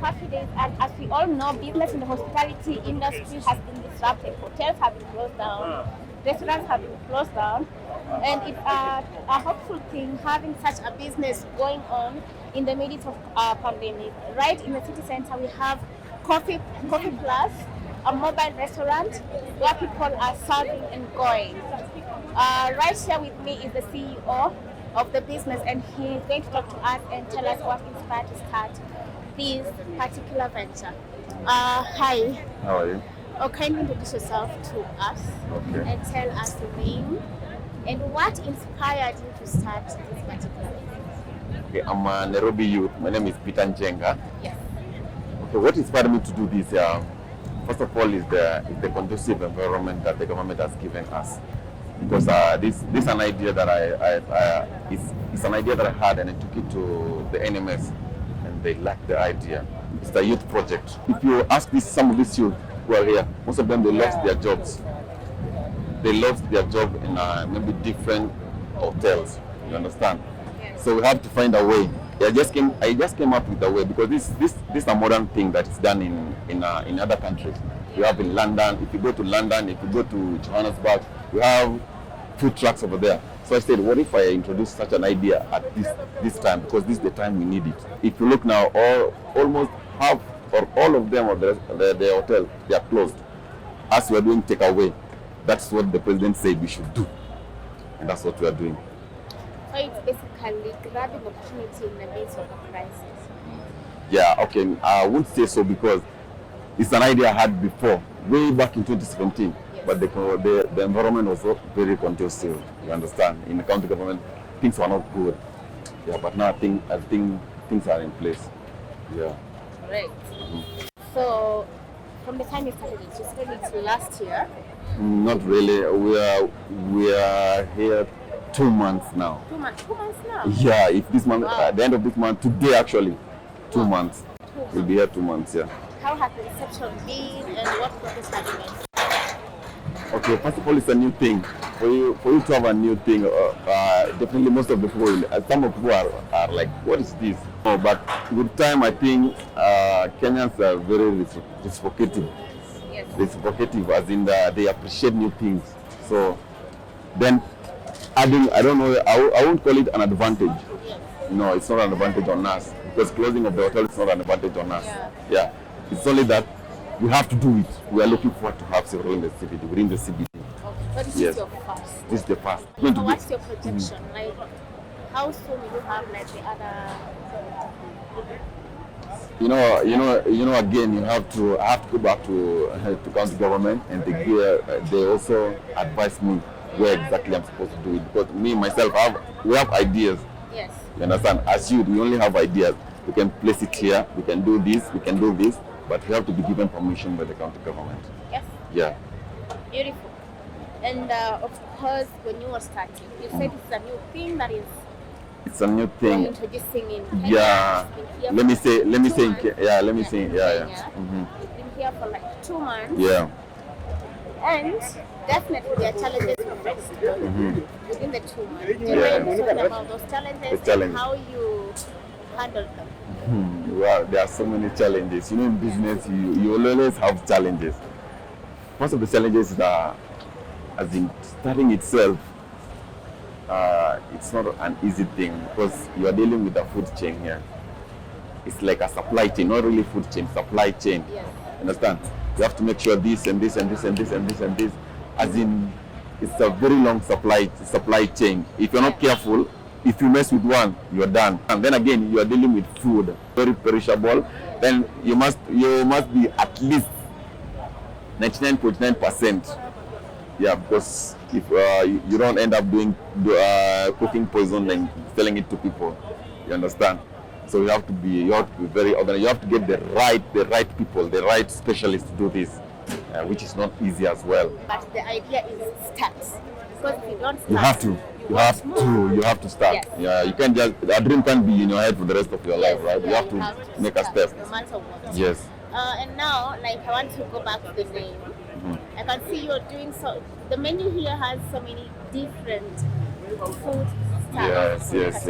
coffee days, and as we all know, business in the hospitality industry has been disrupted. Hotels have been closed down, restaurants have been closed down, and it's a hopeful thing having such a business going on in the midst of pandemic. Right in the city center, we have Coffee Plus, a mobile restaurant where people are serving and going. Right here with me is the CEO of the business, and he's going to talk to us and tell us what inspired to start this particular venture. Hi. How are you? Kindly introduce yourself to us and tell us your name and what inspired you to start this particular business. Okay, I'm a Nairobi youth. My name is Peter Njenga. Yes. Okay, what inspired me to do this? First of all, is the conducive environment that the government has given us. Because this is an idea that it's an idea that I had, and I took it to the NMS, and they liked the idea. It's a youth project. If you ask some of these youth who are here, most of them, they lost their jobs. They lost their job in maybe different hotels. You understand? Yes. So we have to find a way. I just came up with a way, because this is a modern thing that is done in other countries. You have in London. If you go to London, if you go to Johannesburg, we have food trucks over there. So I said, what if I introduce such an idea at this time, because this is the time we need it. If you look now, almost half or all of them of the hotel, they are closed. As we are doing takeaway, that's what the president said we should do, and that's what we are doing. So it's basically grabbing opportunity in the midst of a crisis. Yeah, okay. I won't say so, because it's an idea I had before, way back in 2017. Yes. But the environment was not very conducive. You understand? In the county government, things were not good. Yeah, but now I think things are in place. Yeah. Right. Mm-hmm. So, from the time you started it, you started it last year? Not really. We are here 2 months now. 2 months. 2 months now? Yeah. If this month, wow. At the end of this month, today actually, 2 months. We'll be here 2 months. Yeah. How has the reception been, and what progress have you made? Okay, first of all, it's a new thing. For you to have a new thing, definitely most of the people, some of people are like, what is this? Oh, but with time, I think Kenyans are very reciprocative. Yes. Reciprocative, as in they appreciate new things. So then adding, I don't know, I won't call it an advantage. Yes. No, it's not an advantage on us, because closing of the hotel is not an advantage on us. Yeah. It's only that we have to do it. We are looking forward to have several in the CBD, within the CBD. Okay. But this is your first. This is the first. So what's your projection? Like, how soon will you have like the other? You know. Again, I have to go back to county government, and they also advise me where exactly I'm supposed to do it. Because me myself, we have ideas. Yes. You understand? As youth, we only have ideas. We can place it here. We can do this. We can do this. But we have to be given permission by the county government. Yes. Yeah. Beautiful. And of course, when you were starting, you said it's a new thing that is. It's a new thing. Introducing in Kenya. Yeah. Let me say. Yeah. Mm-hmm. You've been here for like 2 months. Yeah. And definitely there are challenges for festival within the 2 months. Do you mind talking about those challenges and how you handle them? Well, there are so many challenges. In business, you always have challenges. Most of the challenges are, as in starting itself, it's not an easy thing, because you are dealing with a food chain here. It's like a supply chain, not really food chain, supply chain. Yes. Understand? You have to make sure this and this and this and this and this and this. As in, it's a very long supply chain. If you're not careful, if you mess with one, you're done. And then again, you are dealing with food, very perishable. Then you must be at least 99.9%. Yeah, because if you don't end up cooking poison and selling it to people, you understand? So you have to be very organized. You have to get the right people, the right specialists to do this, which is not easy as well. But the idea is start. Because if you don't start, you have to start. Yes. Yeah, you can't just, a dream can't be in your head for the rest of your life, right? Yeah, you have to make a step. No matter what. Yes. And now, like, I want to go back to the name. I can see you're doing so. The menu here has so many different food styles. Yes.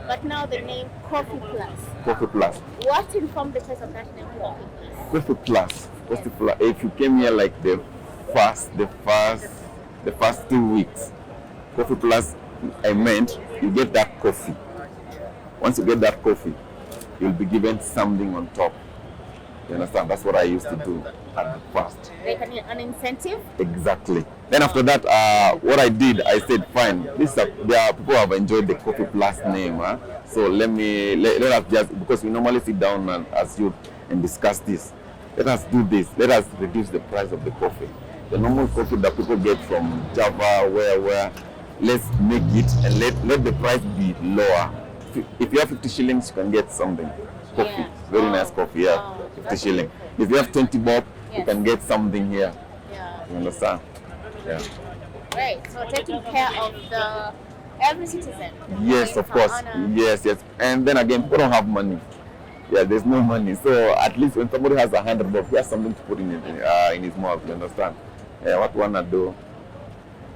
but now the name Coffee Plus. Coffee Plus. What informed the choice of that name, Coffee Plus? Coffee Plus. Coffee Plus. If you came here like the first 2 weeks, Coffee Plus, I meant you get that coffee. Once you get that coffee, you'll be given something on top. You understand? That's what I used to do at the first. Like an incentive? Exactly. Then after that, what I did, I said, fine. There are people who have enjoyed the Coffee Plus name. So let us just, because we normally sit down as youth and discuss this. Let us do this. Let us reduce the price of the coffee. The normal coffee that people get from Java, where let's make it and let the price be lower. If you have 50 shillings, you can get something. Coffee. Yeah. Very nice coffee, yeah. 50 shillings. If you have 20 bob, you can get something here. Yeah. You understand? Yeah. Right. So taking care of every citizen. Yes, of course. Yes. And then again, people don't have money. Yeah, there's no money. So at least when somebody has 100 bob, he has something to put in his mouth. You understand? Yeah. What you wanna do?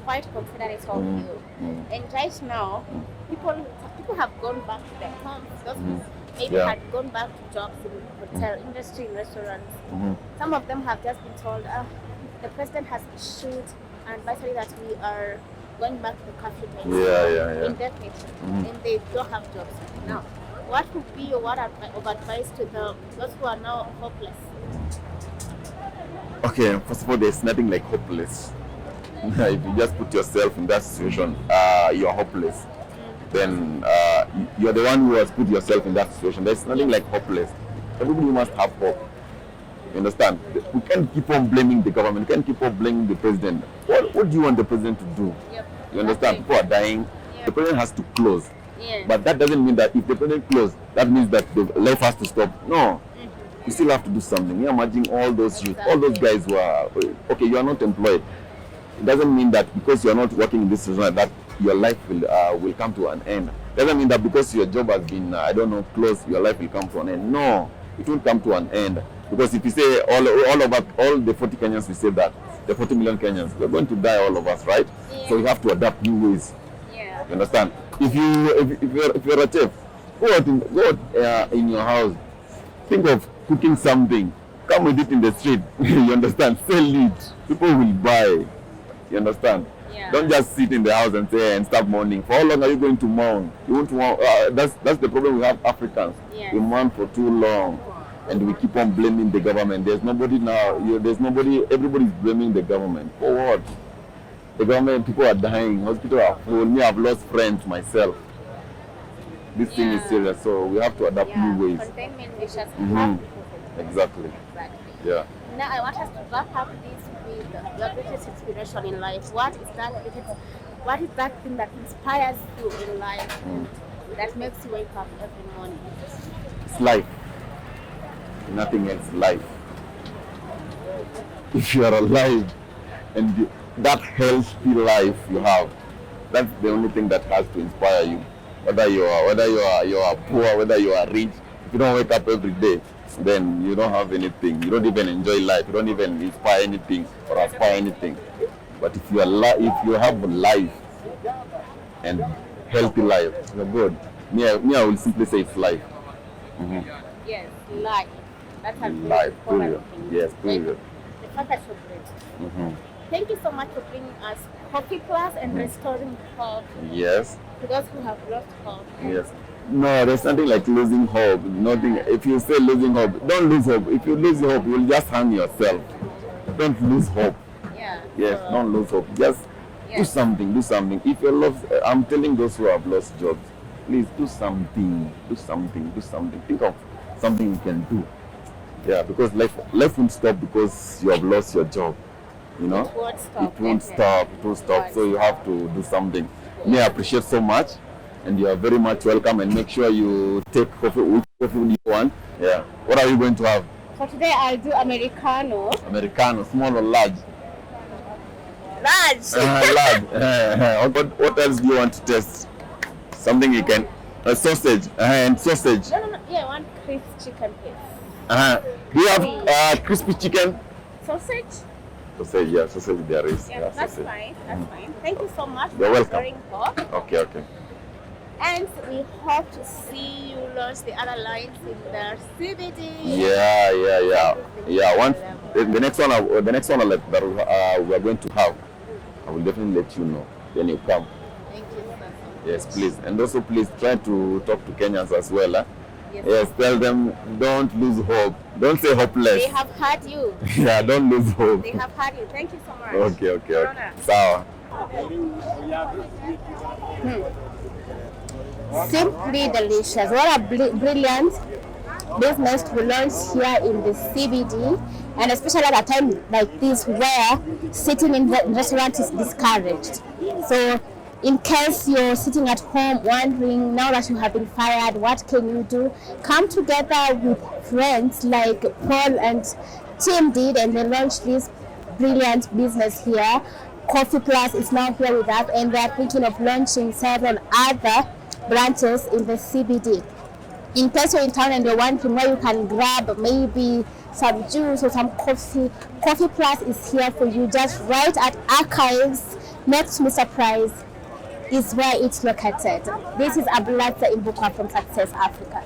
Quite considerate of you. And right now, people have gone back to their homes. Those who maybe had gone back to jobs in hotel industry, in restaurants. Some of them have just been told, the president has issued an advisory that we are going back to the curfew times. Indefinitely. And they don't have jobs now. What would be your word of advice to those who are now hopeless? Okay, first of all, there's nothing like hopeless. If you just put yourself in that situation, you're hopeless. Then you're the one who has put yourself in that situation. There's nothing like hopeless. Everybody must have hope. You understand? We can't keep on blaming the government. We can't keep on blaming the president. What do you want the president to do? You understand? People are dying. The president has to close. But that doesn't mean that if the president closes, that means that the life has to stop. No. You still have to do something. You're imagine all those youth, all those guys who are, okay, you are not employed. It doesn't mean that because you are not working in this situation that your life will come to an end. It doesn't mean that because your job has been, closed, your life will come to an end. No, it won't come to an end. Because if you say all the 40 Kenyans, we say that, the 40 million Kenyans, we're going to die, all of us, right? So we have to adapt new ways. You understand? If you're a chef, go out in your house, think of cooking something, come with it in the street. You understand? Sell it. People will buy. You understand? Don't just sit in the house and start mourning. For how long are you going to mourn? You won't mourn. That's the problem we have Africans. We mourn for too long, and we keep on blaming the government. There's nobody now. Everybody's blaming the government. For what? The government, people are dying. Hospitals are full. Me, I've lost friends myself. This thing is serious, so we have to adapt new ways. Containment measures. Exactly. Yeah. Now I want us to wrap up this with your greatest inspiration in life. What is that thing that inspires you in life, that makes you wake up every morning? It's life. Nothing else. Life. If you are alive and that healthy life you have, that's the only thing that has to inspire you. Whether you are poor, whether you are rich, if you don't wake up every day, then you don't have anything. You don't even enjoy life. You don't even inspire anything or aspire anything. But if you have life and healthy life, you're good. Me, I will simply say it's life. Yes, life. That's a life. Period. Yes, period. The fact that you're great. Thank you so much for bringing us Coffee Plus and restoring hope. Yes. To those who have lost hope. Yes. No, there's nothing like losing hope. Nothing. If you say losing hope, don't lose hope. If you lose hope, you'll just hang yourself. Don't lose hope. Yes, don't lose hope. Just do something. Do something. If you love, I'm telling those who have lost jobs, please do something. Do something. Do something. Think of something you can do. Yeah, because life won't stop because you have lost your job. You know, it won't stop. It won't stop. It won't stop. So you have to do something. Me, I appreciate so much, and you are very much welcome. And make sure you take coffee. Which coffee you want? Yeah. What are you going to have? For today, I'll do Americano. Americano, small or large? Large. Large. What else do you want to taste? Something you can. Sausage. And sausage. No. Yeah, I want crispy chicken, please. Do you have crispy chicken? Sausage. Sausage, yeah, sausage there is. Yeah, that's sausage. fine. That's fine. Thank you so much You're for welcome. sharing. Okay. And we hope to see you launch the other lines in the CBD. Yeah. Once the next one, that we are going to have, I will definitely let you know. Then you come. Thank you, sir. Yes, please. And also, please try to talk to Kenyans as well. Yes, Tell them don't lose hope. Don't say hopeless. They have heard you. Yeah, don't lose hope. They have heard you. Thank you so much. Okay. Sawa. Simply delicious. What a brilliant business to launch here in the CBD, and especially at a time like this where sitting in the restaurant is discouraged. So in case you're sitting at home wondering, now that you have been fired, what can you do? Come together with friends like Paul and Tim did, and they launched this brilliant business here. Coffee Plus is now here with us, and they are thinking of launching several other branches in the CBD. In case you're in town and you're wondering where you can grab maybe some juice or some coffee, Coffee Plus is here for you. Just right at Archives, next to Mr. Price, is where it's located. This is Abulata Imbukwa from Success Africa.